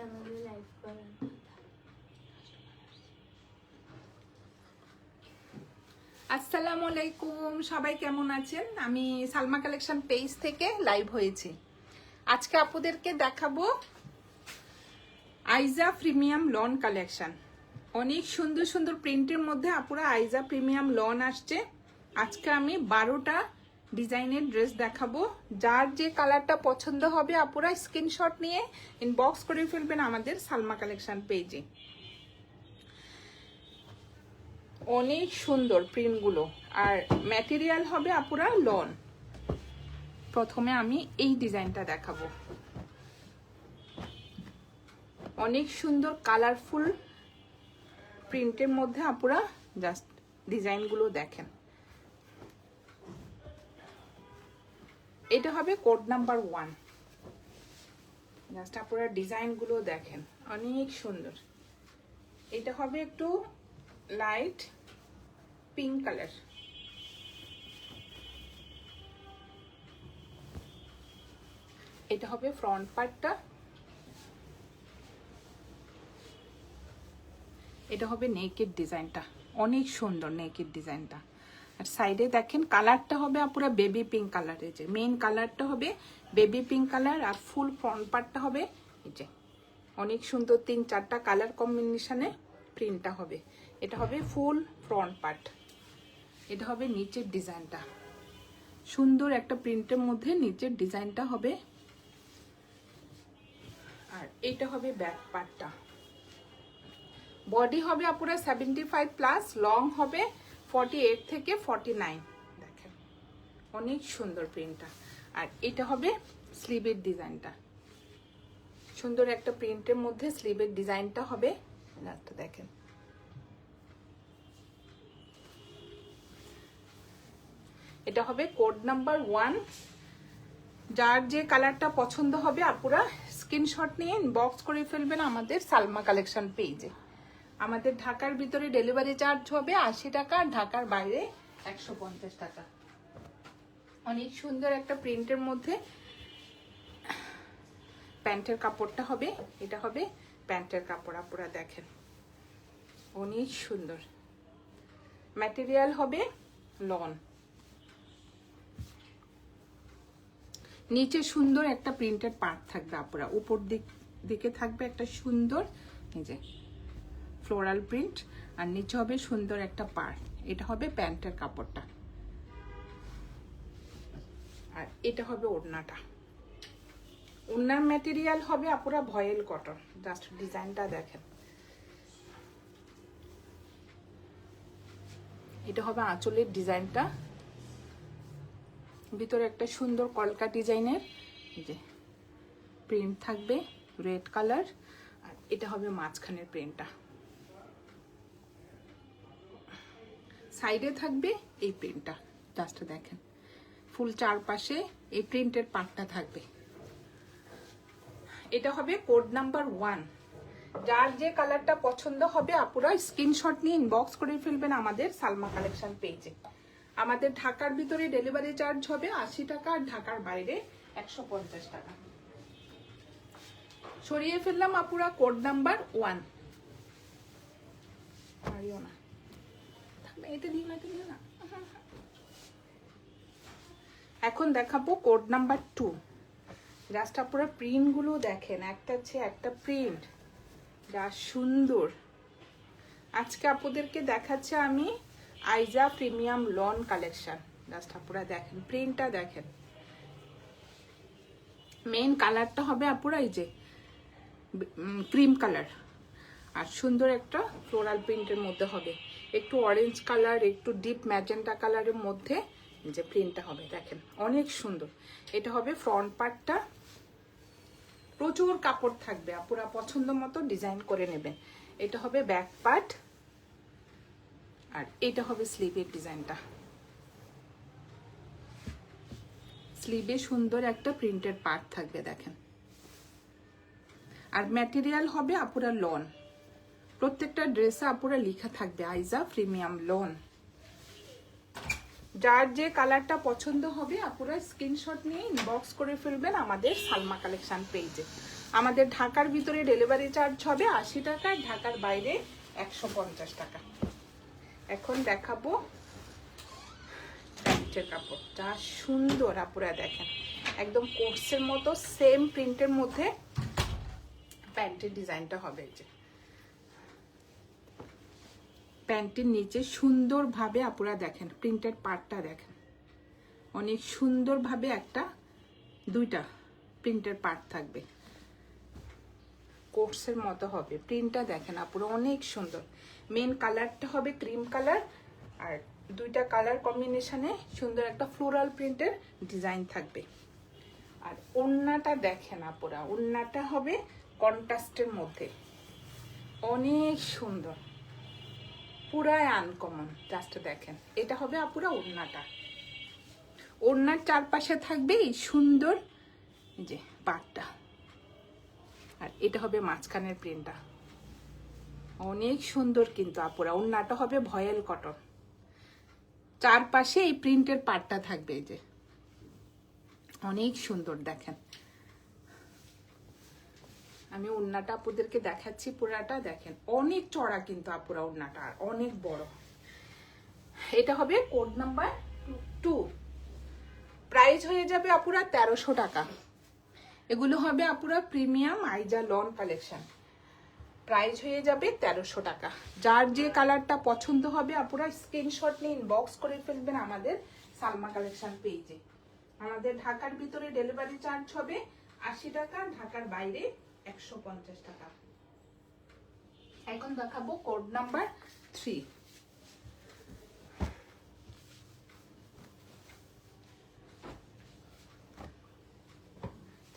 চ্যানেলে লাইভ করার আসসালামু আলাইকুম, সবাই কেমন আছেন? আমি সালমা কালেকশন পেজ থেকে লাইভ হয়েছি। আজকে আপুদেরকে দেখাবো আইজা প্রিমিয়াম লন কালেকশন। অনেক সুন্দর সুন্দর প্রিন্টের মধ্যে আপুরা আইজা প্রিমিয়াম লন আসছে। আজকে আমি 12টা ডিজাইনের ড্রেস দেখাবো। যার যে কালারটা পছন্দ হবে আপুরা স্ক্রিনশট নিয়ে ইনবক্স করে ফেলবেন আমাদের সালমা কালেকশন পেজে। অনেক সুন্দর প্রিন্টগুলো, আর ম্যাটেরিয়াল হবে আপুরা লন। প্রথমে আমি এই ডিজাইনটা দেখাবো। অনেক সুন্দর কালারফুল প্রিন্টের মধ্যে আপুরা জাস্ট ডিজাইনগুলো দেখেন। এটা হবে কোড নাম্বার 1। জাস্ট আপুরা ডিজাইনগুলো দেখেন, অনেক সুন্দর। এটা হবে একটু লাইট পিঙ্ক কালার। এটা হবে ফ্রন্ট পার্টটা, এটা হবে নেকের ডিজাইনটা। অনেক সুন্দর নেকের ডিজাইনটা। আর সাইডে দেখেন কালারটা হবে পুরো বেবি পিঙ্ক কালার। এই যে মেইন কালারটা হবে বেবি পিঙ্ক কালার, আর ফুল ফ্রন্ট পার্টটা হবে এই যে অনেক সুন্দর 3-4টা কালার কম্বিনেশনে প্রিন্টটা হবে। এটা হবে ফুল ফ্রন্ট পার্ট। এটা হবে নিচের ডিজাইনটা, সুন্দর একটা প্রিন্টের মধ্যে নিচের ডিজাইনটা হবে। আর এটা হবে ব্যাক পার্টটা। বডি হবে আপুরা 75+, লং হবে 48 থেকে 49। দেখেন অনেক সুন্দর প্রিন্টটা। আর এটা হবে স্লিভের ডিজাইনটা, সুন্দর একটা প্রিন্টের মধ্যে স্লিভের ডিজাইনটা হবে। দেখেন এটা হবে কোড নাম্বার 1। যার যে কালারটা পছন্দ হবে আপুরা স্ক্রিনশট নিয়ে ইনবক্স করে ফেলবেন আমাদের সালমা কালেকশন পেজে। আমাদের ঢাকার ভিতরে ডেলিভারি চার্জ হবে 80 টাকা, ঢাকার বাইরে 150 টাকা। অনেক সুন্দর একটা প্রিন্টের মধ্যে প্যান্টের কাপড়টা হবে। এটা হবে প্যান্টের কাপড়। আপুরা দেখেন অনেক সুন্দর। ম্যাটেরিয়াল হবে লন। নিচে সুন্দর একটা প্রিন্টেড পার্ট থাকবে আপুরা, উপর দিকে থাকবে একটা সুন্দর এই যে ফ্লোরাল প্রিন্ট, আর নিচে হবে সুন্দর একটা পার্ট। এটা হবে প্যান্টের কাপড়টা। আর এটা হবে ওড়নাটা। ওড়নার ম্যাটেরিয়াল হবে আপুরা ভয়েল কটন। জাস্ট ডিজাইনটা দেখেন। এটা হবে আঁচলের ডিজাইনটা, ভিতরে একটা সুন্দর কলকা ডিজাইনের যে প্রিন্ট থাকবে রেড কালার। আর এটা হবে মাঝখানের প্রিন্টটা। সাইডে থাকবে এই প্রিন্টটা। জাস্ট দেখেন ফুল চারপাশে এই প্রিন্টের পার্টটা থাকবে। এটা হবে কোড নাম্বার 1। যার যে কালারটা পছন্দ হবে আপুরা স্ক্রিনশট নিয়ে ইনবক্স করে ফেলবেন আমাদের সালমা কালেকশন পেজে। আমাদের ঢাকার ভিতরে ডেলিভারি চার্জ হবে 80 টাকা, আর ঢাকার বাইরে 150 টাকা। সরিয়ে ফেললাম আপুরা কোড নাম্বার 1। এখন দেখাবো কোড নাম্বার 2। জাস্ট আপুরা প্রিন্ট গুলো দেখেন, একটা চেয়ে একটা প্রিন্ট যা সুন্দর। আজকে আপুদেরকে দেখাচ্ছে আমি আইজা প্রিমিয়াম লন কালেকশন। জাস্ট আপুরা দেখেন প্রিন্টটা দেখেন। মেইন কালারটা হবে আপুরা এই যে ক্রিম কালার, আর সুন্দর একটা ফ্লোরাল প্রিন্টের মধ্যে হবে একটু অরেঞ্জ কালার, একটু ডিপ ম্যাজেন্টা কালারের মধ্যে যে প্রিন্টটা হবে দেখেন অনেক সুন্দর। এটা হবে ফ্রন্ট পার্টটা। প্রচুর কাপড় থাকবে, আপুরা পছন্দ মতো ডিজাইন করে নেবেন। এটা হবে ব্যাক পার্ট, আর এটা হবে স্লিভের ডিজাইনটা। স্লিভে সুন্দর একটা প্রিন্টেড পার্ট থাকবে দেখেন। আর ম্যাটেরিয়াল হবে আপুরা লন। প্রত্যেকটা ড্রেসে আপুরা লেখা থাকবে আইজা প্রিমিয়াম লন। যার যে কালারটা পছন্দ হবে আপুরা স্ক্রিনশট নিয়ে ইনবক্স করে ফেলবেন আমাদের সালমা কালেকশন পেজে। আমাদের ঢাকার ভিতরে ডেলিভারি চার্জ হবে 80 টাকা, ঢাকার বাইরে 150 টাকা। এখন দেখাবো প্যান্টের কাপড়, যা সুন্দর আপুরা দেখেন, একদম কোর্সের মতো সেম প্রিন্টের মধ্যে প্যান্টের ডিজাইনটা হবে। যে প্যান্টের নিচে সুন্দরভাবে আপুরা দেখেন প্রিন্টের পার্টটা দেখেন, অনেক সুন্দরভাবে দুইটা প্রিন্টের পার্ট থাকবে, কোর্সের মতো হবে। প্রিন্টটা দেখেন আপুরা অনেক সুন্দর। মেন কালারটা হবে ক্রিম কালার, আর দুইটা কালার কম্বিনেশনে সুন্দর একটা ফ্লোরাল প্রিন্টের ডিজাইন থাকবে। আর ওড়নাটা দেখেন আপুরা, ওড়নাটা হবে কন্ট্রাস্টের মধ্যে, অনেক সুন্দর, পুরাই আনকমন। জাস্ট দেখেন, এটা হবে আপুরা ওড়নাটা। ওড়নার চারপাশে থাকবে এই সুন্দর যে পাটটা, আর এটা হবে মাঝখানের প্রিন্টটা, অনেক সুন্দর কিন্তু আপুরা। ওড়নাটা হবে ভয়েল কটন, চারপাশে এই প্রিন্টের পাটটা থাকবে, এই যে অনেক সুন্দর। দেখেন আমি ওড়নাটা আপুদেরকে দেখাচ্ছি, পুরাটা দেখেন অনেক চড়া কিন্তু আপুরা ওড়নাটা, আর অনেক বড়। এটা হবে কোড নাম্বার 2, প্রাইস হয়ে যাবে আপুরা 1300 টাকা। এগুলো হবে আপুরা প্রিমিয়াম আইজা লন কালেকশন, প্রাইস হয়ে যাবে 1300 টাকা। যার যে কালারটা পছন্দ হবে আপুরা স্ক্রিনশট নিয়ে ইনবক্স করে ফেলবেন আমাদের সালমা কালেকশন পেজে। আমাদের ঢাকার ভিতরে ডেলিভারি চার্জ হবে 80 টাকা, ঢাকার বাইরে 150 টাকা। এখন দেখাবো কোড নাম্বার 3।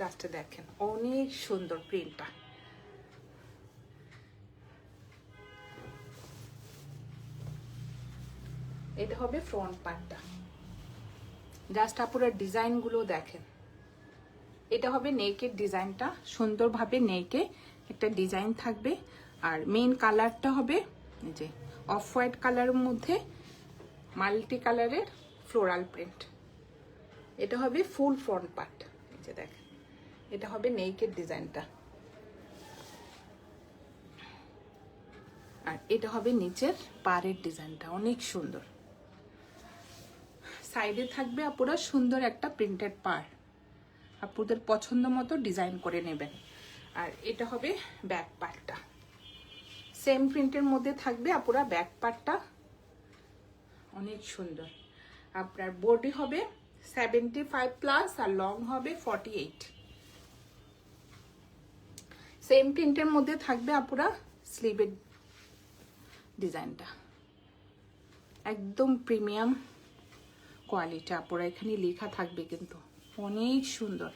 জাস্ট দেখেন অনেক সুন্দর প্রিন্টটা, এটা হবে ফ্রন্ট পার্টটা। জাস্ট আপুরা ডিজাইন গুলো দেখেন, এটা হবে নেকের ডিজাইনটা, সুন্দরভাবে নেকে একটা ডিজাইন থাকবে। আর মেইন কালারটা হবে এই যে অফ হোয়াইট কালারের মধ্যে মাল্টি কালারের ফ্লোরাল প্রিন্ট। এটা হবে ফুল ফ্রন্ট পার্ট, এই যে দেখেন, এটা হবে নেকের ডিজাইনটা। আর এটা হবে নিচের পাড়ের ডিজাইনটা, অনেক সুন্দর। সাইডে থাকবে আপুরা সুন্দর একটা প্রিন্টেড পাড়, আপুদের পছন্দ মতো ডিজাইন করে নেবেন। আর এটা হবে ব্যাক পার্টটা, সেম প্রিন্টের মধ্যে থাকবে আপুরা ব্যাক পার্টটা, অনেক সুন্দর। আপনার বডি হবে 75+ আর লং হবে 48। সেম প্রিন্টের মধ্যে থাকবে আপুরা স্লিভের ডিজাইনটা, একদম প্রিমিয়াম কোয়ালিটি আপুরা, এখানে লেখা থাকবে কিন্তু, অনেক সুন্দর।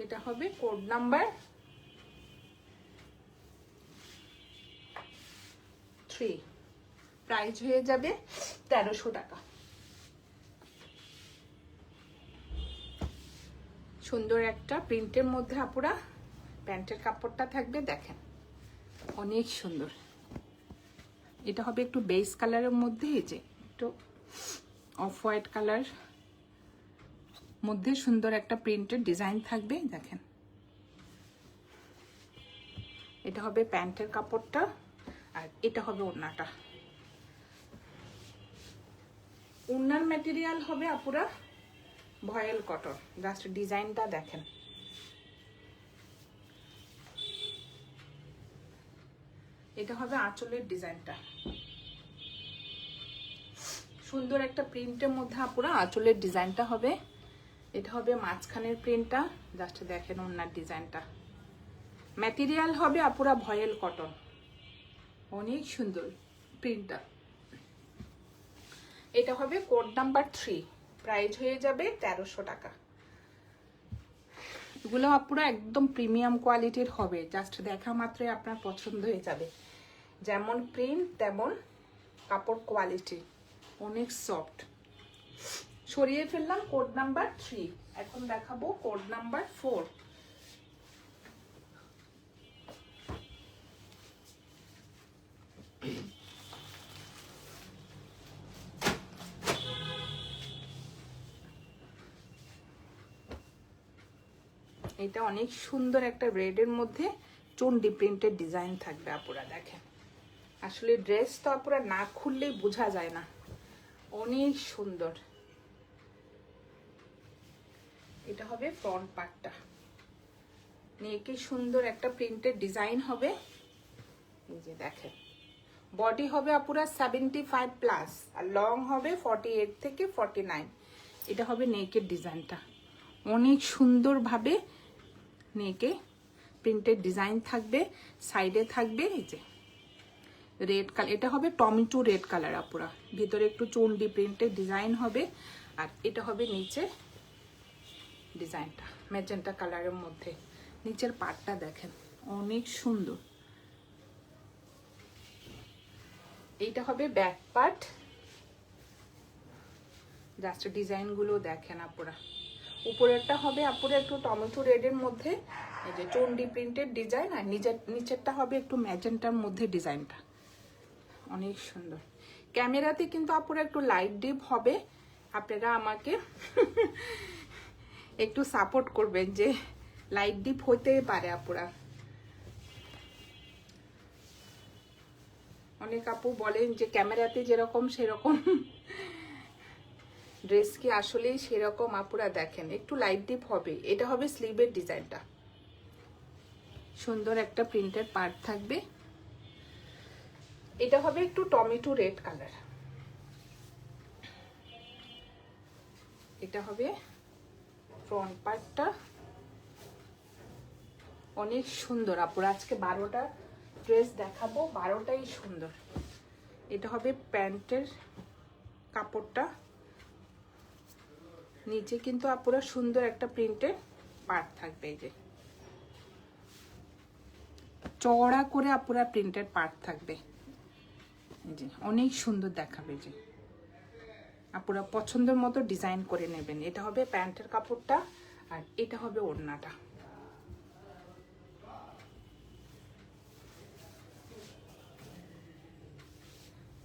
এটা হবে কোড নাম্বার 3, প্রাইস হয়ে যাবে 1300 টাকা। সুন্দর একটা প্রিন্টের মধ্যে আপুরা প্যান্টের কাপড়টা থাকবে, দেখেন অনেক সুন্দর। এটা হবে একটু বেস কালারের মধ্যে, এই যে একটু অফ হোয়াইট কালার মধ্যে সুন্দর একটা প্রিন্টের ডিজাইন থাকবে, দেখেন। এটা হবে প্যান্টের কাপড়টা, আর এটা হবে ওড়নাটা। ওড়নার ম্যাটেরিয়াল হবে আপুরা ভয়েল কটন, জাস্ট ডিজাইনটা দেখেন। এটা হবে আঁচলের ডিজাইনটা, সুন্দর একটা প্রিন্টের মধ্যে আপুরা আঁচলের ডিজাইনটা হবে। এটা হবে মাঝখানের প্রিন্টটা, জাস্ট দেখেন ওড়নার ডিজাইনটা। ম্যাটেরিয়াল হবে আপুরা ভয়েল কটন, অনেক সুন্দর প্রিন্টটা। এটা হবে কোড নাম্বার 3, প্রাইস হয়ে যাবে 1300 টাকা। এগুলো আপুরা একদম প্রিমিয়াম কোয়ালিটির হবে, জাস্ট দেখা মাত্রই আপনার পছন্দ হয়ে যাবে। যেমন প্রিন্ট তেমন কাপড় কোয়ালিটি, অনেক সফট। সরিয়ে ফেললাম কোড নাম্বার 3, এখন দেখাবো কোড নাম্বার 4। এটা অনেক সুন্দর একটা রেডের মধ্যে চন্ডি প্রিন্টের ডিজাইন থাকবে আপুরা, দেখেন। আসলে ড্রেস তো আপুরা না খুললেই বোঝা যায় না, অনেক সুন্দর। এটা হবে ফ্রন্ট পার্টটা, নেকে সুন্দর একটা প্রিন্টের ডিজাইন হবে। এই যে দেখেন, বডি হবে আপুরা 75+, আর লং হবে 48 থেকে 49। এটা হবে নেকের ডিজাইনটা, অনেক সুন্দরভাবে নেকে প্রিন্টের ডিজাইন থাকবে। সাইডে থাকবে এই যে রেড কালার, এটা হবে টমেটো রেড কালার আপুরা, ভিতরে একটু চন্ডি প্রিন্টের ডিজাইন হবে। আর এটা হবে নিচে ডিজাইনটা ম্যাজেন্টা কালারের মধ্যে। নিচের পাটটা দেখেন, অনেক সুন্দর। এইটা হবে ব্যাক পার্ট, জাস্ট ডিজাইনগুলো দেখেন আপুরা। উপরেরটা হবে আপুরা একটু টমেটো রেডের মধ্যে এই যে চন্ডি প্রিন্টের ডিজাইন, আর নিচেরটা হবে একটু ম্যাজেন্টার মধ্যে ডিজাইনটা, অনেক সুন্দর। ক্যামেরাতে কিন্তু আপুরা একটু লাইট ডিপ হবে, আপনারা আমাকে একটু সাপোর্ট করবেন যে লাইট ডিপ হতেই পারে আপুরা। অনেক আপু বলেন যে ক্যামেরাতে যেরকম সেরকম, ড্রেস কি আসলেই সেরকম আপুরা? দেখেন একটু লাইট ডিপ হবে। এটা হবে স্লিভের ডিজাইনটা, সুন্দর একটা প্রিন্টের পার্ট থাকবে। এটা হবে একটু টমেটো রেড কালার। এটা হবে ফ্রন্ট পার্টটা, অনেক সুন্দর আপুরা। আজকে 12টা ড্রেস দেখাবো, 12টাই সুন্দর। এটা হবে প্যান্টের কাপড়টা, নিচে কিন্তু আপুরা সুন্দর একটা প্রিন্টের পার্ট থাকবে। এই যে চওড়া করে আপুরা প্রিন্টের পার্ট থাকবে, এই যে অনেক সুন্দর দেখাবে। যে আপুরা পছন্দের মতো ডিজাইন করে নেবেন। এটা হবে প্যান্টের কাপড়টা, আর এটা হবে ওড়নাটা।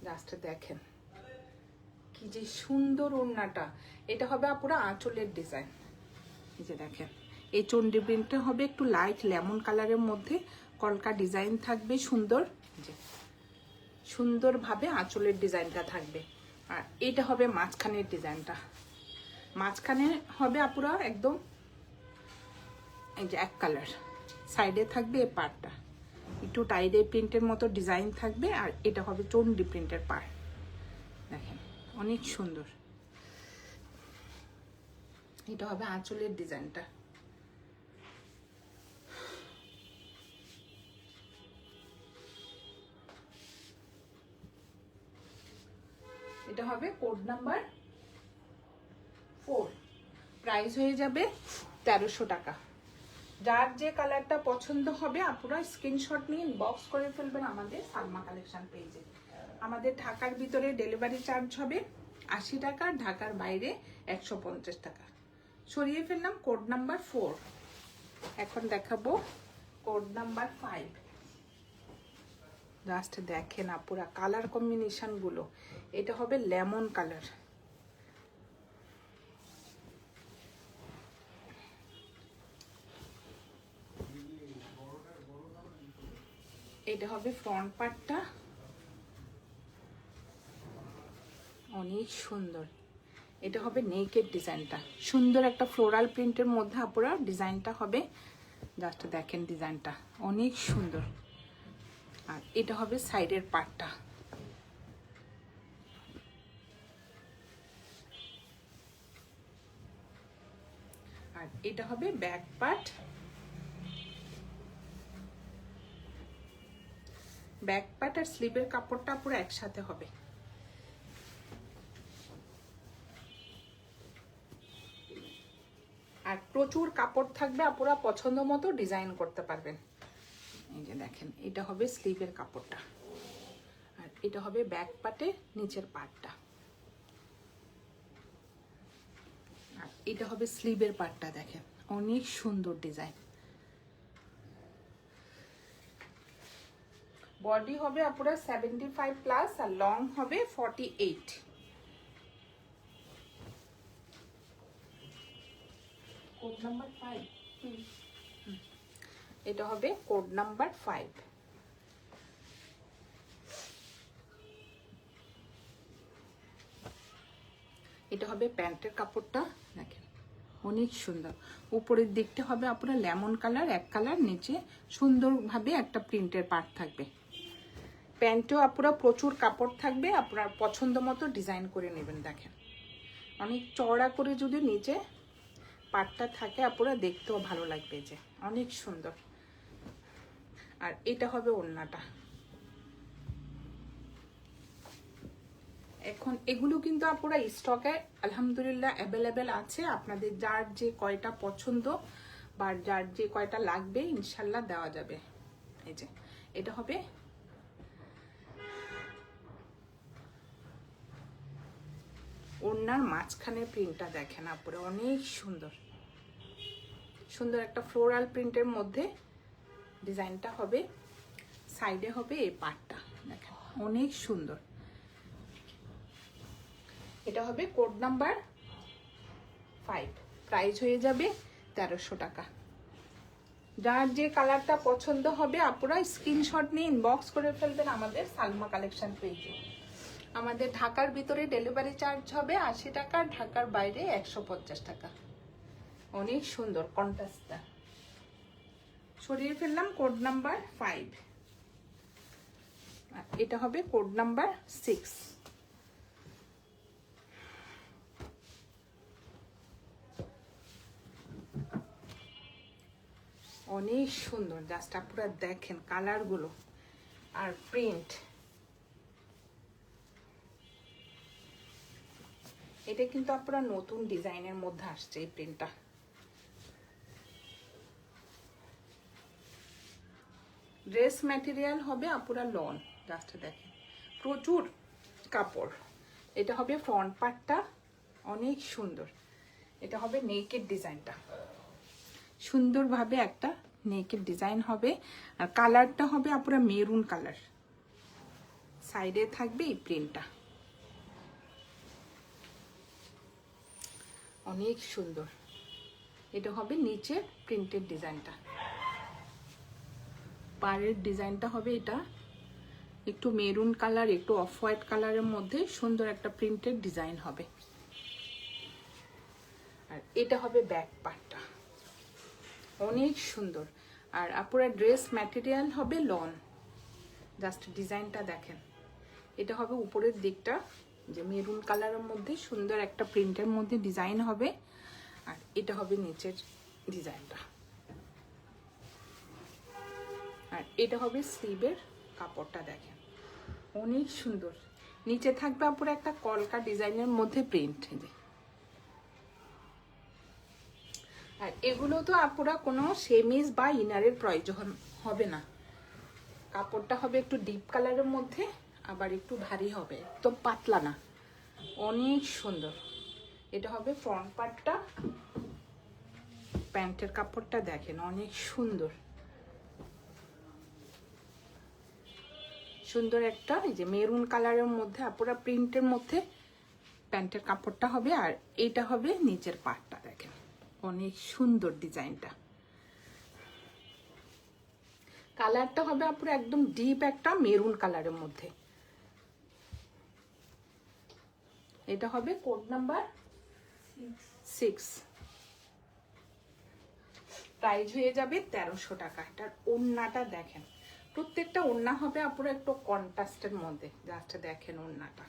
জাস্ট দেখেন কি যে সুন্দর ওড়নাটা। এটা হবে আপুরা আঁচলের ডিজাইন। এই যে দেখেন, এই চন্ডি প্রিন্টটা হবে একটু লাইট লেমন কালারের মধ্যে, কলকা ডিজাইন থাকবে সুন্দর, যে সুন্দরভাবে আঁচলের ডিজাইনটা থাকবে। আর এটা হবে মাঝখানের ডিজাইনটা, মাঝখানে হবে আপুরা একদম এই যে এক কালার, সাইডে থাকবে এই পার্টটা একটু টাইডে প্রিন্টের মতো ডিজাইন থাকবে। আর এটা হবে চন্ডি প্রিন্টের পার্ট, দেখেন অনেক সুন্দর। এটা হবে আঁচলের ডিজাইনটা। এটা হবে কোড নাম্বার 4, প্রাইস হয়ে যাবে 1300 টাকা। যার যে কালারটা পছন্দ হবে আপুরা স্ক্রিনশট নিয়ে ইনবক্স করে ফেলবেন আমাদের সালমা কালেকশন পেজে। আমাদের ঢাকার ভিতরে ডেলিভারি চার্জ হবে 80 টাকা, ঢাকার বাইরে 150 টাকা। সরিয়ে ফেললাম কোড নাম্বার 4। এখন দেখাবো কোড নাম্বার 5। জাস্ট দেখেন আপুরা কালার কম্বিনেশন গুলো। এটা হবে লেমন কালার, এটা হবে ফ্রন্ট পার্টটা, অনেক সুন্দর। এটা হবে নেকের ডিজাইনটা, সুন্দর একটা ফ্লোরাল প্রিন্টের মধ্যে আপুরা ডিজাইনটা হবে। জাস্ট দেখেন ডিজাইনটা অনেক সুন্দর। আর এটা হবে সাইডের পার্টটা, আর এটা হবে ব্যাক পার্ট। ব্যাক পার্ট আর স্লিভের কাপড়টা পুরো একসাথে হবে। আর প্রচুর কাপড় থাকবে, আপুরা পছন্দ মতো ডিজাইন করতে পারবেন। এই যে দেখেন, এটা হবে স্লিভের কাপড়টা, আর এটা হবে ব্যাক পার্টের নিচের পার্টটা, আর এটা হবে স্লিভের পার্টটা। দেখেন অনেক সুন্দর ডিজাইন। বডি হবে আপুরা 75+, আর লং হবে 48। Code number 5। এটা হবে কোড নাম্বার 5। এটা হবে প্যান্টের কাপড়টা, দেখেন অনেক সুন্দর। উপরের দিকটা হবে আপনার লেমন কালার, এক কালার, নিচে সুন্দরভাবে একটা প্রিন্টের পার্ট থাকবে। প্যান্টেও আপনারা প্রচুর কাপড় থাকবে, আপনার পছন্দ মতো ডিজাইন করে নেবেন। দেখেন অনেক চওড়া করে যদি নিচে পাটটা থাকে আপনারা দেখতেও ভালো লাগবে, যে অনেক সুন্দর। আর এটা হবে ওড়নাটা। এখন এগুলো কিন্তু আপনারা স্টকে আলহামদুলিল্লাহ অ্যাভেলেবেল আছে, আপনাদের যার যে কয়টা পছন্দ বা যার যে কয়টা লাগবে ইনশাল্লাহ দেওয়া যাবে। এই যে এটা হবে ওড়নার মাঝখানের প্রিন্টটা, দেখেন আপনারা অনেক সুন্দর সুন্দর একটা ফ্লোরাল প্রিন্টের মধ্যে ডিজাইনটা হবে। সাইডে হবে এই পাটটা, দেখেন অনেক সুন্দর। এটা হবে কোড নাম্বার 5, প্রাইস হয়ে যাবে 1300 টাকা। যার যে কালারটা পছন্দ হবে আপনারা স্ক্রিনশট নিয়ে ইনবক্স করে ফেলবেন আমাদের সালমা কালেকশন পেজে। আমাদের ঢাকার ভিতরে ডেলিভারি চার্জ হবে 80 টাকা, ঢাকার বাইরে 150 টাকা। অনেক সুন্দর কন্ট্রাস্টটা। সরিয়ে ফেললাম কোড নাম্বার 5। এটা হবে কোড নাম্বার 6। অনেক সুন্দর, জাস্ট আপনারা দেখেন কালারগুলো আর প্রিন্ট। এটা কিন্তু আপনারা নতুন ডিজাইনের মধ্যে আসছে এই প্রিন্টটা। ড্রেস ম্যাটেরিয়াল হবে আপনারা লন, জাস্ট দেখেন প্রচুর কাপড়। এটা হবে ফ্রন্ট পার্টটা, অনেক সুন্দর। এটা হবে নেকের ডিজাইনটা, সুন্দরভাবে একটা নেকের ডিজাইন হবে। আর কালারটা হবে আপনারা মেরুন কালার, সাইডে থাকবে এই প্রিন্টটা, অনেক সুন্দর। এটা হবে নিচের প্রিন্টের ডিজাইনটা, পাড়ের ডিজাইনটা হবে এটা একটু মেরুন কালার, একটু অফ হোয়াইট কালারের মধ্যে সুন্দর একটা প্রিন্টের ডিজাইন হবে। আর এটা হবে ব্যাক পার্টটা, অনেক সুন্দর। আর আপনার ড্রেস ম্যাটেরিয়াল হবে লন, জাস্ট ডিজাইনটা দেখেন। এটা হবে উপরের দিকটা, যে মেরুন কালারের মধ্যে সুন্দর একটা প্রিন্টের মধ্যে ডিজাইন হবে। আর এটা হবে নিচের ডিজাইনটা। আর এটা হবে স্লিভের কাপড়টা, দেখেন অনেক সুন্দর। নিচে থাকবে আপনার একটা কলকা ডিজাইনের মধ্যে প্রিন্ট। আর এগুলো তো আপনারা কোনো সেমিজ বা ইনারের প্রয়োজন হবে না। কাপড়টা হবে একটু ডিপ কালারের মধ্যে, আবার একটু ভারী হবে, তো পাতলা না, অনেক সুন্দর। এটা হবে ফ্রন্ট পার্টটা। প্যান্টের কাপড়টা দেখেন অনেক সুন্দর সুন্দর একটা, এই যে মেরুন কালারের মধ্যে আপনারা প্রিন্টের মধ্যে প্যান্টের কাপড়টা হবে। আর এইটা হবে নিচের পার্টটা, দেখেন অনেক সুন্দর ডিজাইনটা। কালারটা হবে আপনার একদম ডিপ একটা মেরুন কালারের মধ্যে। এটা হবে কোড নাম্বার 6, প্রাইস হয়ে যাবে 1300 টাকা। এটার ওড়নাটা দেখেন, প্রত্যেকটা ওড়না হবে আপনার একটু কন্ট্রাস্টের মধ্যে, জাস্ট দেখেন ওড়নাটা।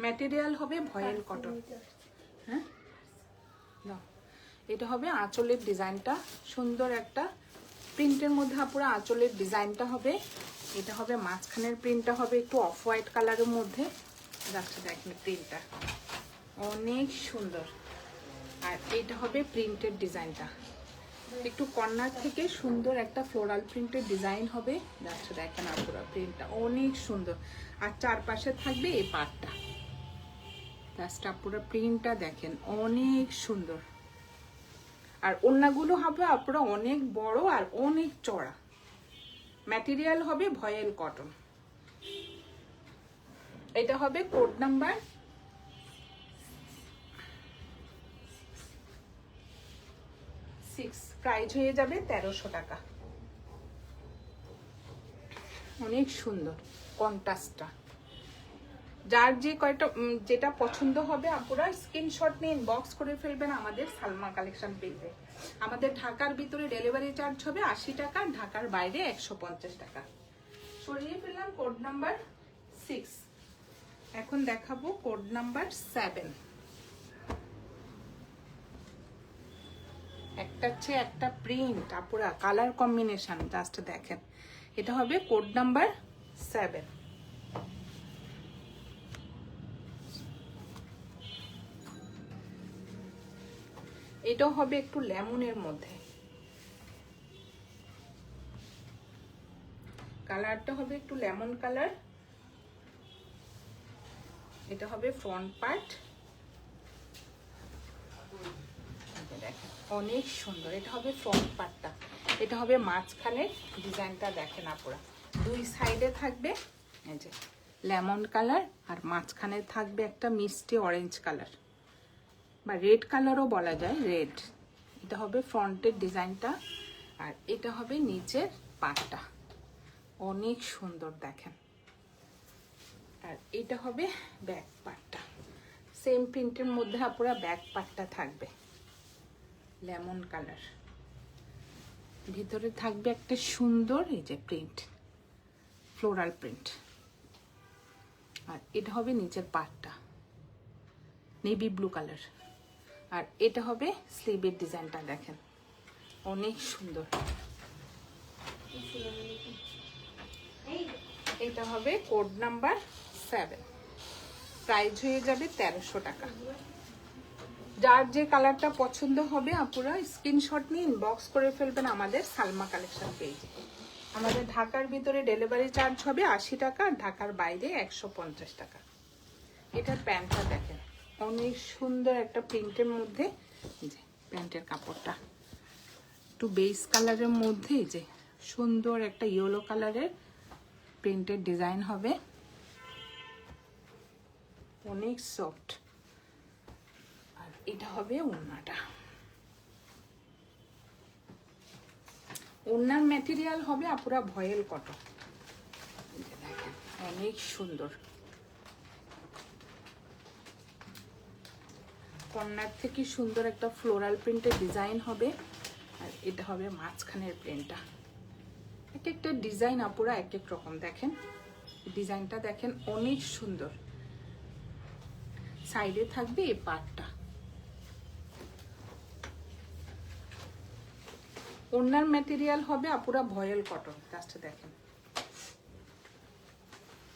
ম্যাটেরিয়াল হবে ভয়েল কটন। হ্যাঁ, এটা হবে আঁচলের ডিজাইনটা, সুন্দর একটা প্রিন্টের মধ্যে আপনার আঁচলের ডিজাইনটা হবে। এটা হবে মাঝখানের প্রিন্টটা হবে একটু অফ হোয়াইট কালারের মধ্যে, জাস্ট দেখেন প্রিন্টটা অনেক সুন্দর। আর এটা হবে প্রিন্টের ডিজাইনটা, একটু কর্নার থেকে সুন্দর একটা ফ্লোরাল প্রিন্টের ডিজাইন হবে, জাস্ট দেখেন আপনারা প্রিন্টটা অনেক সুন্দর। আর চারপাশে থাকবে এই পার্টটা, জাস্ট আপনারা প্রিন্টটা দেখেন অনেক সুন্দর। আর ওড়নাগুলো হবে আপনারা অনেক বড় আর অনেক চড়া। ম্যাটেরিয়াল হবে ভয়েল কটন। এটা হবে কোড নাম্বার 6। 6, প্রাইস হয়ে যাবে 1300 টাকা। অনেক সুন্দর কন্ট্রাস্টটা। যার যে কয়টা যেটা পছন্দ হবে আপনারা স্ক্রিনশট নিয়ে ইনবক্স করে ফেলবেন আমাদের সালমা কালেকশন পেজে। আমাদের ঢাকার ভিতরে ডেলিভারি চার্জ হবে 80 টাকা, ঢাকার বাইরে 150 টাকা। সরিয়ে ফেললাম কোড নাম্বার 6। এখন দেখাবো কোড নাম্বার 7। একটা চেয়ে একটা প্রিন্ট আপুরা, কালার কম্বিনেশন জাস্ট দেখেন। এটা হবে কোড নাম্বার 7। এটাও হবে একটু লেমনের মধ্যে, কালারটা হবে একটু লেমন কালার। এটা হবে ফ্রন্ট পার্ট, দেখেন অনেক সুন্দর। এটা হবে ফ্রন্ট পার্টটা, এটা হবে মাঝখানে ডিজাইনটা দেখেন আপুরা। দুই সাইডে থাকবে এই যে লেমন কালার, আর মাঝখানে থাকবে একটা মিষ্টি অরেঞ্জ কালার বা রেড কালারও বলা যায়, রেড। এটা হবে ফ্রন্টের ডিজাইনটা, আর এটা হবে নিচের পাটটা। অনেক সুন্দর দেখেন। আর এটা হবে ব্যাক পার্টটা, সেম প্রিন্টের মধ্যে আপুরা ব্যাক পার্টটা থাকবে লেমন কালার। ভিতরে থাকবে একটা সুন্দর এই যে প্রিন্ট, ফ্লোরাল প্রিন্ট। আর এটা হবে নিচের পার্টটা নেভি ব্লু কালার। আর এটা হবে স্লিভের ডিজাইনটা দেখেন অনেক সুন্দর। এটা হবে কোড নাম্বার 7, প্রাইস হয়ে যাবে 1300 টাকা। যার যে কালারটা পছন্দ হবে আপুরা স্ক্রিনশট নিয়ে ইনবক্স করে ফেলবেন আমাদের সালমা কালেকশন পেজে। আমাদের ঢাকার ভিতরে ডেলিভারি চার্জ হবে 80 টাকা, ঢাকার বাইরে 150 টাকা। এটার প্যান্টটা দেখেন অনেক সুন্দর একটা প্রিন্টের মধ্যে। যে প্যান্টের কাপড়টা একটু বেস কালারের মধ্যে যে সুন্দর একটা ইয়েলো কালারের প্রিন্টের ডিজাইন হবে, অনেক সফট। আর এটা হবে ওড়নাটা, ওড়নার ম্যাটেরিয়াল হবে আপুরা ভয়েল কটন। দেখেন অনেক সুন্দর, কর্নার থেকে সুন্দর একটা ফ্লোরাল প্রিন্টের ডিজাইন হবে। আর এটা হবে মাঝখানের প্রিন্টটা। এক একটা ডিজাইন আপুরা এক এক রকম, দেখেন ডিজাইনটা দেখেন অনেক সুন্দর। সাইডে থাকবে এই পার্টটা। ওড়নার ম্যাটেরিয়াল হবে আপুরা ভয়েল কটন। জাস্ট দেখেন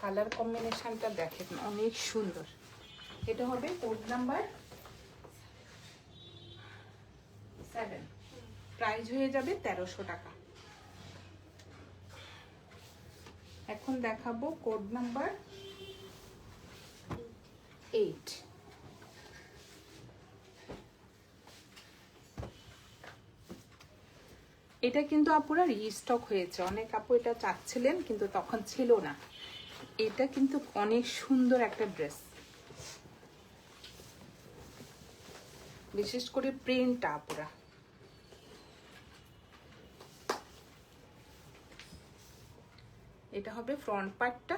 কালার কম্বিনেশনটা দেখেন অনেক সুন্দর। এটা হবে কোড নাম্বার 7, প্রাইস হয়ে যাবে 1300 টাকা। এখন দেখাবো কোড নাম্বার 8। এটা কিন্তু আপুরা রিস্টক হয়েছে, অনেক আপু এটা চাচ্ছিলেন কিন্তু তখন ছিল না। এটা কিন্তু অনেক সুন্দর একটা ড্রেস, বিশেষ করে প্রিন্টটা আপুরা। এটা হবে ফ্রন্ট পার্টটা,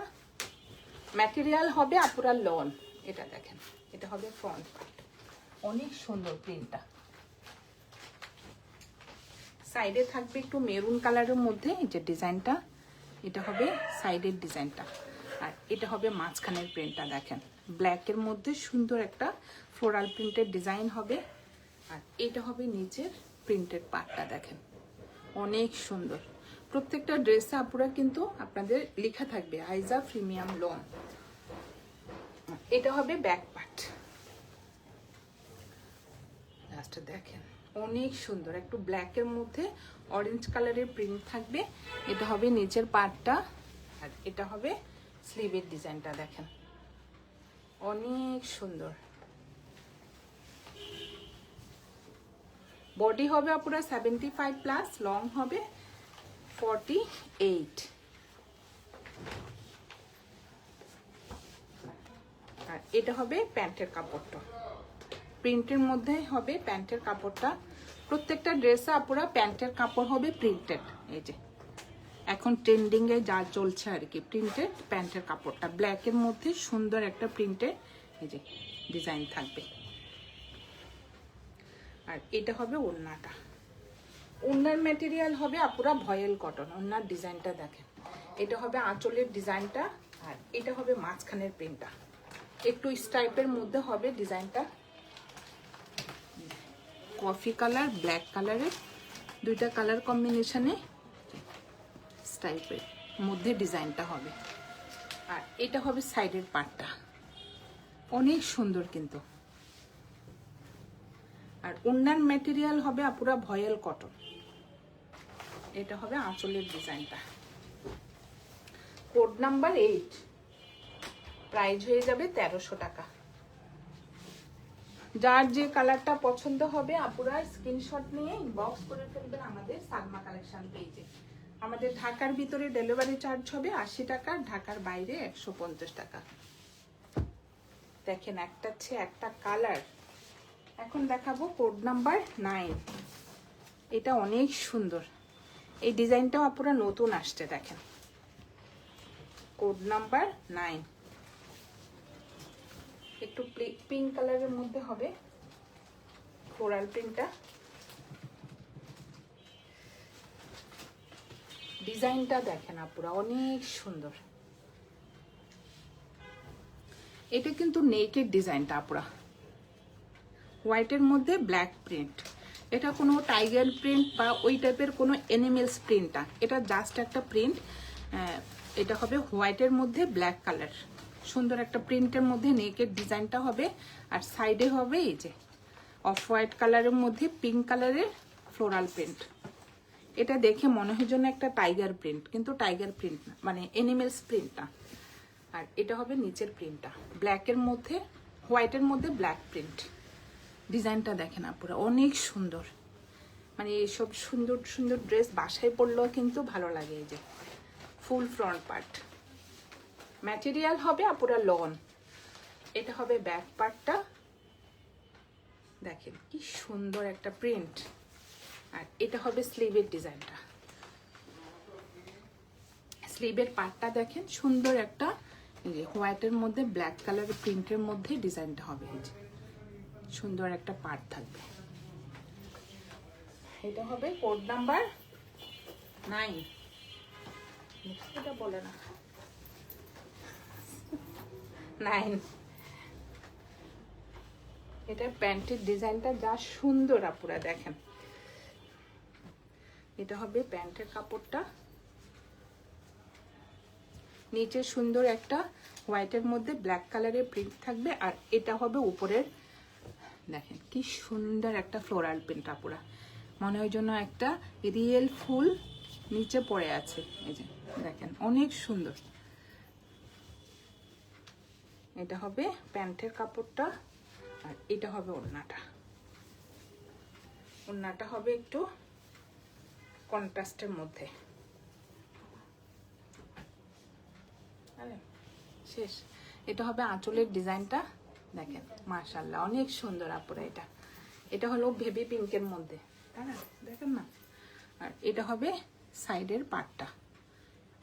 ম্যাটেরিয়াল হবে আপুরা লন। এটা দেখেন এটা হবে ফ্রন্ট পার্ট, অনেক সুন্দর প্রিন্টটা। সাইডে থাকবে একটু মেরুন কালারের মধ্যে এই যে ডিজাইনটা, এটা হবে সাইডের ডিজাইনটা। আর এটা হবে মাঝখানের প্রিন্টটা দেখেন ব্ল্যাকের মধ্যে সুন্দর একটা ফ্লোরাল প্রিন্টের ডিজাইন হবে। আর এটা হবে নিচের প্রিন্টেড পার্টটা দেখেন অনেক সুন্দর। প্রত্যেকটা ড্রেসে আপুরা কিন্তু আপনাদের লেখা থাকবে আইজা প্রিমিয়াম লন। এটা হবে ব্যাক পার্ট, জাস্ট দেখেন অনেক সুন্দর একটু ব্ল্যাকের মধ্যে অরেঞ্জ কালারের প্রিন্ট থাকবে। এটা হবে নিচের পার্টটা, আর এটা হবে স্লিভের ডিজাইনটা দেখেন অনেক সুন্দর। বডি হবে আপুরা 75+, লং হবে 48। আর এটা হবে প্যান্টের কাপড়টা, প্রিন্টের মধ্যে হবে প্যান্টের কাপড়টা। প্রত্যেকটা ড্রেসে আপুরা প্যান্টের কাপড় হবে প্রিন্টেড। এই যে এখন ট্রেন্ডিং এ যা চলছে আর কি, প্রিন্টেড প্যান্টের কাপড়টা ব্ল্যাকের মধ্যে সুন্দর একটা প্রিন্টের এই যে ডিজাইন থাকবে। আর এটা হবে ওড়নাটা, ওড়নার ম্যাটেরিয়াল হবে আপুরা ভয়েল কটন। ওড়নার ডিজাইনটা দেখেন, এটা হবে আঁচলের ডিজাইনটা, আর এটা হবে মাঝখানের প্রিন্টটা, একটু স্টাইপের মধ্যে হবে ডিজাইনটা। কফি কালার ব্ল্যাক কালারের দুইটা কালার কম্বিনেশনে স্টাইপের মধ্যে ডিজাইনটা হবে। আর এটা হবে সাইডের পার্টটা, অনেক সুন্দর কিন্তু। আর ওড়নার ম্যাটেরিয়াল হবে আপুরা ভয়েল কটন। এটা হবে আঁচলের ডিজাইনটা। কোড নাম্বার 8, প্রাইস হয়ে যাবে 1300 টাকা। যার যে কালারটা পছন্দ হবে আপুরা স্ক্রিনশট নিয়ে ইনবক্স করে ফেলবেন আমাদের সালমা কালেকশন পেজে। আমাদের ঢাকার ভিতরে ডেলিভারি চার্জ হবে 80 টাকা, ঢাকার বাইরে 150 টাকা। দেখেন একটা হচ্ছে একটা কালার। এখন দেখাবো কোড নাম্বার 9। এটা অনেক সুন্দর, এই ডিজাইনটাও আপুরা নতুন আসছে। দেখেন কোড নাম্বার 9, একটু পিঙ্ক কালারের মধ্যে হবে ফ্লোরাল প্রিন্টটা। ডিজাইনটা দেখেন আপুরা অনেক সুন্দর। এটা কিন্তু নেকের ডিজাইনটা আপুরা, হোয়াইটের মধ্যে ব্ল্যাক প্রিন্ট। এটা কোনো টাইগার প্রিন্ট বা ওই টাইপের কোনো এনিমেলস প্রিন্টটা, এটা জাস্ট একটা প্রিন্ট। এটা হবে হোয়াইটের মধ্যে ব্ল্যাক কালার, সুন্দর একটা প্রিন্টের মধ্যে নেকের ডিজাইনটা হবে। আর সাইডে হবে এই যে অফ হোয়াইট কালারের মধ্যে পিঙ্ক কালারের ফ্লোরাল প্রিন্ট। এটা দেখে মনে হয় যেন একটা টাইগার প্রিন্ট, কিন্তু টাইগার প্রিন্ট না, মানে এনিমেলস প্রিন্ট না। আর এটা হবে নিচের প্রিন্টটা ব্ল্যাকের মধ্যে হোয়াইটের মধ্যে ব্ল্যাক প্রিন্ট। ডিজাইনটা দেখেন আপুরা অনেক সুন্দর, মানে এইসব সুন্দর সুন্দর ড্রেস বাসায় পরলেও কিন্তু ভালো লাগে। এই যে ফুল ফ্রন্ট পার্ট, ম্যাটেরিয়াল হবে আপুরা লন। এটা হবে ব্যাক পার্টটা, দেখেন কি সুন্দর একটা প্রিন্ট। আর এটা হবে স্লিভের ডিজাইনটা, স্লিভের পার্টটা দেখেন সুন্দর একটা হোয়াইটের মধ্যে ব্ল্যাক কালারের প্রিন্টের মধ্যে ডিজাইনটা হবে। এই যে সুন্দর একটা পার্ট থাকবে। এটা হবে কোড নাম্বার 9, এটা বলে না 9। এটা প্যান্টের ডিজাইনটা যা সুন্দর আপুরা দেখেন। এটা হবে প্যান্টের কাপড়টা, নিচে সুন্দর একটা হোয়াইটের মধ্যে ব্ল্যাক কালারের প্রিন্ট থাকবে। আর এটা হবে উপরের, দেখেন কি সুন্দর একটা ফ্লোরাল প্রিন্ট আপুরা, মনে হয় যেন একটা রিয়েল ফুল নিচে পড়ে আছে। এই যে দেখেন অনেক সুন্দর। এটা হবে প্যান্টের কাপড়টা, আর এটা হবে ওড়নাটা। ওড়নাটা হবে একটু কন্ট্রাস্টের মধ্যে। শেষ। এটা হবে আঁচলের ডিজাইনটা, দেখেন মাশাআল্লাহ অনেক সুন্দর আপুরা। এটা এটা হলো বেবি পিঙ্কের মধ্যে, তাই না? দেখেন না। আর এটা হবে সাইডের পার্টটা,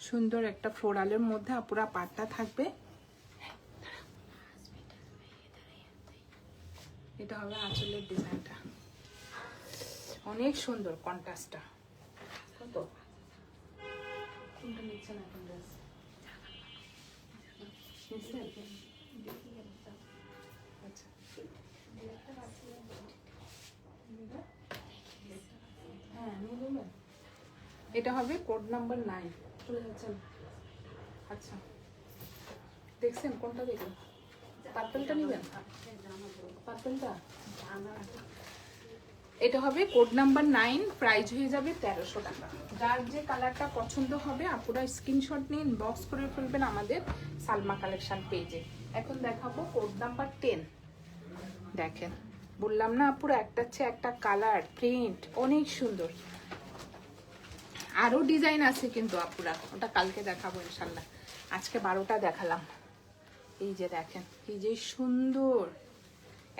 সুন্দর একটা ফ্লোরালের মধ্যে আপুরা পার্টটা থাকবে। এটা হবে আঁচলের ডিজাইনটা, অনেক সুন্দর কন্ট্রাস্টটা। কত কোনটা নিচ্ছে না কোনটা আচ্ছা হ্যাঁ নিয়ে নেবেন। এটা হবে কোড নাম্বার 9, চলে যাচ্ছেন। আচ্ছা দেখছেন কোনটা দেখবেন? পার্পলটা নেবেন, পার্পলটা। এটা হবে কোড নাম্বার 9, প্রাইস হয়ে যাবে 1300 টাকা। যার যে কালারটা পছন্দ হবে আপুরা স্ক্রিনশট নিয়ে ইনবক্স করে ফেলবেন আমাদের সালমা কালেকশন পেজে। এখন দেখাবো কোড নাম্বার 10। দেখেন বললাম না আপুরা একটা হচ্ছে একটা কালার প্রিন্ট অনেক সুন্দর। আরো ডিজাইন আছে কিন্তু আপুরা, ওটা কালকে দেখাবো ইনশাল্লাহ। আজকে 12টা দেখালাম। এই যে দেখেন কি যে সুন্দর,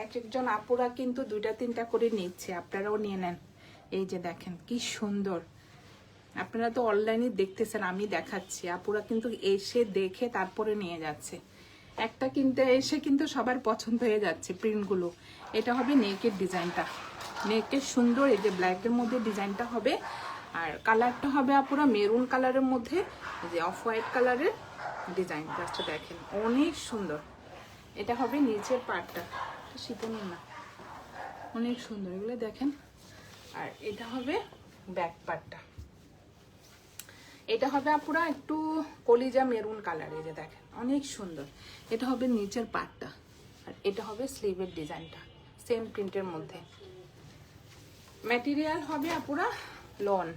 এক একজন আপুরা কিন্তু 2টা 3টা করে নিচ্ছে, আপনারাও নিয়ে নেন। এই যে দেখেন কি সুন্দর। আপনারা তো অনলাইনে দেখতেছেন, আমি দেখাচ্ছি, আপুরা কিন্তু এসে দেখে তারপরে নিয়ে যাচ্ছে। একটা কিনতে এসে কিন্তু সবার পছন্দ হয়ে যাচ্ছে প্রিন্টগুলো। এটা হবে নেকের ডিজাইনটা, নেকের সুন্দর এই যে ব্ল্যাকের মধ্যে ডিজাইনটা হবে। আর কালারটা হবে আপুরা মেরুন কালারের মধ্যে যে অফ হোয়াইট কালারের ডিজাইন। জাস্ট দেখেন অনেক সুন্দর। এটা হবে নিচের পার্টটা, শিপনের না, অনেক সুন্দর এগুলো দেখেন। আর এটা হবে ব্যাক পার্টটা, এটা হবে আপুরা একটু কলিজা মেরুন কালার, এই যে দেখেন অনেক সুন্দর। এটা হবে নিচের পার্টটা, আর এটা হবে স্লিভের ডিজাইনটা সেম প্রিন্টের মধ্যে। ম্যাটেরিয়াল হবে আপুরা লন,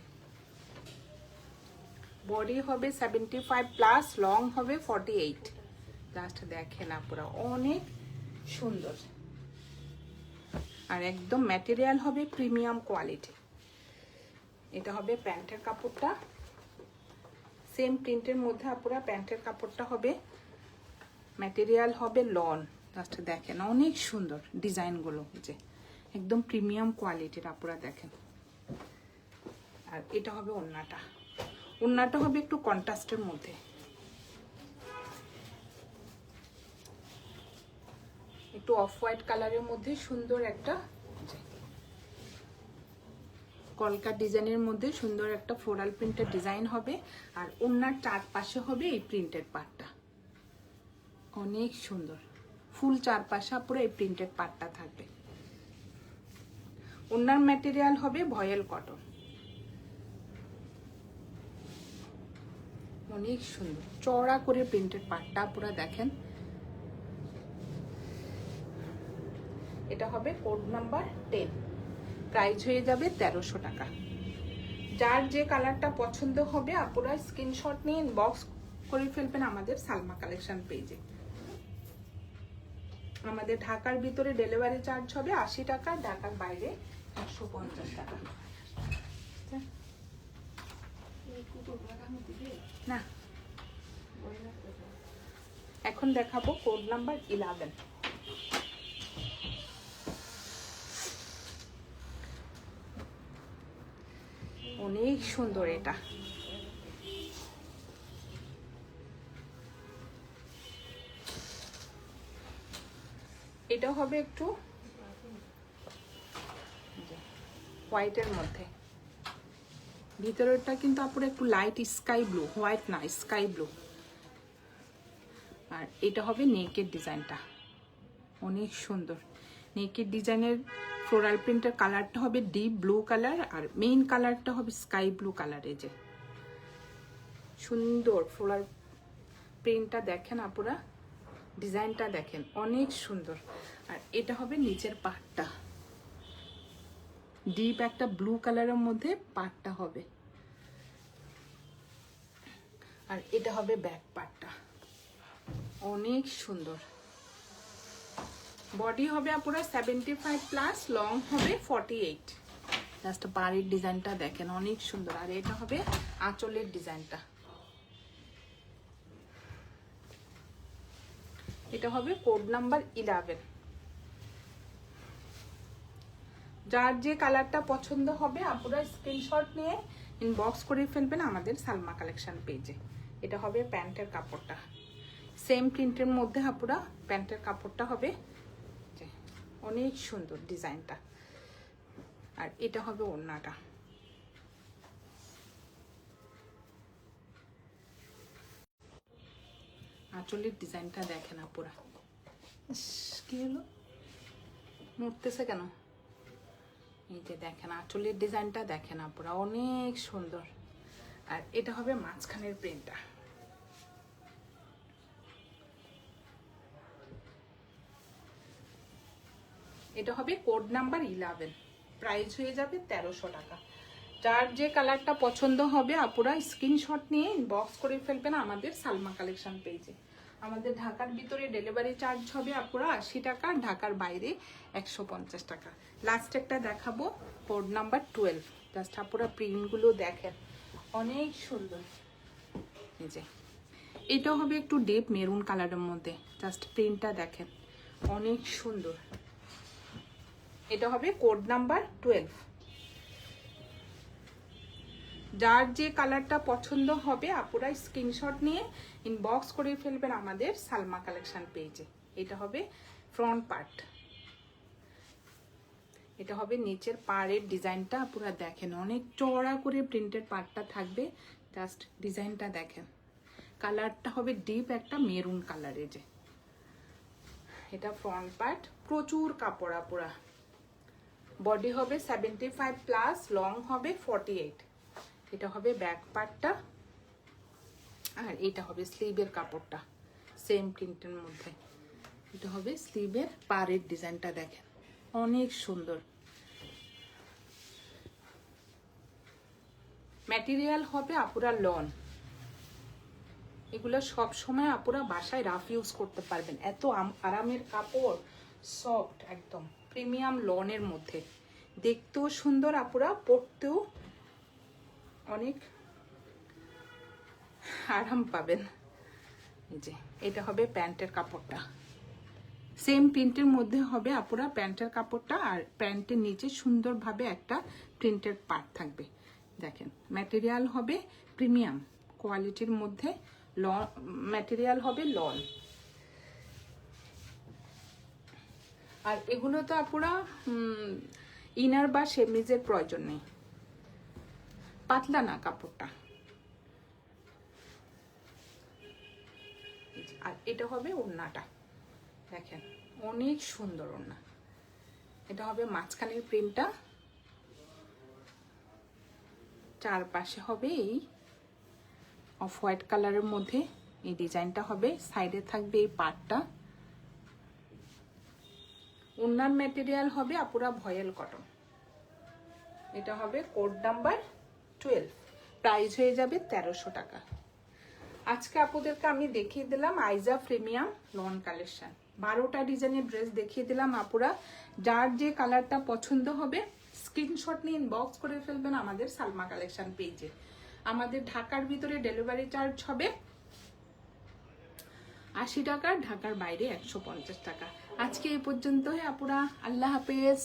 বডি হবে 75 প্লাস, লং হবে 48। জাস্ট দেখেন আপুরা অনেক সুন্দর। আর একদম ম্যাটেরিয়াল হবে প্রিমিয়াম কোয়ালিটি। এটা হবে প্যান্টের কাপড়টা, সেম প্রিন্টের মধ্যে আপুরা প্যান্টের কাপড়টা হবে, ম্যাটেরিয়াল হবে লন। জাস্ট দেখেন অনেক সুন্দর ডিজাইনগুলো, যে একদম প্রিমিয়াম কোয়ালিটির আপুরা দেখেন। আর এটা হবে ওড়নাটা, ওড়নাটা হবে একটু কন্ট্রাস্টের মধ্যে, একটু অফ হোয়াইট কালারের মধ্যে সুন্দর একটা কলকা ডিজাইনের মধ্যে সুন্দর একটা ফ্লোরাল প্রিন্টের ডিজাইন হবে। আর ওড়নার চারপাশে হবে এই প্রিন্টেড পার্টটা, অনেক সুন্দর ফুল চারপাশে পুরো এই প্রিন্টেড পার্টটা থাকবে। ওড়নার ম্যাটেরিয়াল হবে ভয়েল কটন, অনেক সুন্দর চওড়া করে প্রিন্টেড পার্টটা পুরো দেখেন। এটা হবে কোড নাম্বার 10, প্রাইস হয়ে যাবে 1300 টাকা। যার যে কালারটা পছন্দ হবে আপুরা স্ক্রিনশট নিয়ে ইনবক্স করে ফেলবেন আমাদের সালমা কালেকশন পেজে। আমাদের ঢাকার ভিতরে ডেলিভারি চার্জ হবে 80 টাকা, ঢাকার বাইরে 150 টাকা। না, এখন দেখাবো কোড নাম্বার 11। অনেক সুন্দর এটা, এটা হবে একটু হোয়াইটের মধ্যে, ভিতরেরটা কিন্তু আপনার একটু লাইট স্কাই ব্লু, হোয়াইট না স্কাই ব্লু। আর এটা হবে নেকের ডিজাইনটা, অনেক সুন্দর নেকের ডিজাইনের ফ্লোরাল প্রিন্টের কালারটা হবে ডিপ ব্লু কালার, আর মেইন কালারটা হবে স্কাই ব্লু কালার। এই যে সুন্দর ফ্লোরাল প্রিন্টটা দেখেন আপুরা, ডিজাইনটা দেখেন অনেক সুন্দর। আর এটা হবে নিচের পার্টটা, ডিপ একটা ব্লু কালারের মধ্যে পার্টটা হবে। আর এটা হবে ব্যাক পার্টটা, অনেক সুন্দর। বডি হবে আপুরা 75 প্লাস, লং হবে 48। জাস্ট বাড়ির ডিজাইনটা দেখেন অনেক সুন্দর। আর এটা হবে আঁচলের ডিজাইনটা, এটা হবে কোড নাম্বার 11। যার যে কালারটা পছন্দ হবে আপুরা স্ক্রিনশট নিয়ে ইনবক্স করে ফেলবেন আমাদের সালমা কালেকশন পেজে। এটা হবে প্যান্টের কাপড়টা, সেম প্রিন্টের মধ্যে আপুরা প্যান্টের কাপড়টা হবে, অনেক সুন্দর ডিজাইনটা। আর এটা হবে ওড়নাটা, আঁচলের ডিজাইনটা দেখেন আপুরা। কি হলো, নড়তেছে কেন? এই যে দেখেন আঁচলের ডিজাইনটা দেখেন আপুরা, অনেক সুন্দর। আর এটা হবে মাঝখানের প্রিন্টটা, এটা হবে কোড নাম্বার 11, প্রাইস হয়ে যাবে 1300 টাকা। যার যে কালারটা পছন্দ হবে আপুরা স্ক্রিনশট নিয়ে ইনবক্স করে ফেলবেন আমাদের সালমা কালেকশন পেজে। আমাদের ঢাকার ভিতরে ডেলিভারি চার্জ হবে আপুরা 80 টাকা, ঢাকার বাইরে 150 টাকা। লাস্ট একটা দেখাবো কোড নাম্বার 12। জাস্ট আপুরা প্রিন্টগুলো দেখেন অনেক সুন্দর। এই যে এটা হবে একটু ডিপ মেরুন কালারের মধ্যে, জাস্ট প্রিন্টটা দেখেন অনেক সুন্দর। এটা হবে কোড নাম্বার 12। যার যে কালারটা পছন্দ হবে আপুরা স্ক্রিনশট নিয়ে ইনবক্স করে ফেলবেন আমাদের সালমা কালেকশন পেজে। এটা হবে ফ্রন্ট পার্ট, এটা হবে নিচের পাড়ের ডিজাইনটা। পুরো দেখেন অনেক চওড়া করে প্রিন্টেড পার্টটা থাকবে, জাস্ট ডিজাইনটা দেখেন। কালারটা হবে ডিপ একটা মেরুন কালারে। যে এটা ফ্রন্ট পার্ট, প্রচুর কাপড় পুরা। বডি হবে 75 প্লাস, লং হবে 48। এটা হবে ব্যাক পার্টটা, আর এটা হবে স্লিভের কাপড়টা সেম প্রিন্টের মধ্যে। এটা হবে স্লিভের পাড়ের ডিজাইনটা দেখেন অনেক সুন্দর। ম্যাটেরিয়াল হবে আপুরা লন। এগুলো সব সময় আপুরা বাসায় রাফ ইউজ করতে পারবেন, এত আরামের কাপড়, সফট একদম প্রিমিয়াম লনের মধ্যে। দেখতেও সুন্দর আপুরা, পরতেও অনেক আরাম পাবেন। এই যে এটা হবে প্যান্টের কাপড়টা, সেম প্রিন্টের মধ্যে হবে আপুরা প্যান্টের কাপড়টা, আর প্যান্টের নিচে সুন্দরভাবে একটা প্রিন্টের পার্ট থাকবে। দেখেন ম্যাটেরিয়াল হবে প্রিমিয়াম কোয়ালিটির মধ্যে, ম্যাটেরিয়াল হবে লন। আর এগুলো তো আপুরা ইনার বা শেমিজের প্রয়োজন নেই, পাতলা না কাপড়টা। আর এটা হবে ওড়নাটা, দেখেন অনেক সুন্দর ওড়না। এটা হবে মাঝখানের প্রিন্টটা, চারপাশে হবে এই অফ হোয়াইট কালারের মধ্যে এই ডিজাইনটা হবে, সাইডে থাকবে এই পার্টটা। ওড়নার ম্যাটেরিয়াল হবে আপুরা ভয়েল কটন। এটা হবে কোড নাম্বার 12, প্রাইস হয়ে যাবে 1300 টাকা। আজকে আপুদেরকে আমি দেখিয়ে দিলাম আইজা প্রিমিয়াম লন কালেকশন, 12টা ডিজাইনের ড্রেস দেখিয়ে দিলাম আপুরা। যার যে কালারটা পছন্দ হবে স্ক্রিনশট নিয়ে ইনবক্স করে ফেলবেন আমাদের সালমা কালেকশন পেজে। আমাদের ঢাকার ভিতরে ডেলিভারি চার্জ হবে 80 টাকা, ঢাকার বাইরে 150 টাকা। আজকে এই পর্যন্তই আপুরা, আল্লাহ হাফেজ।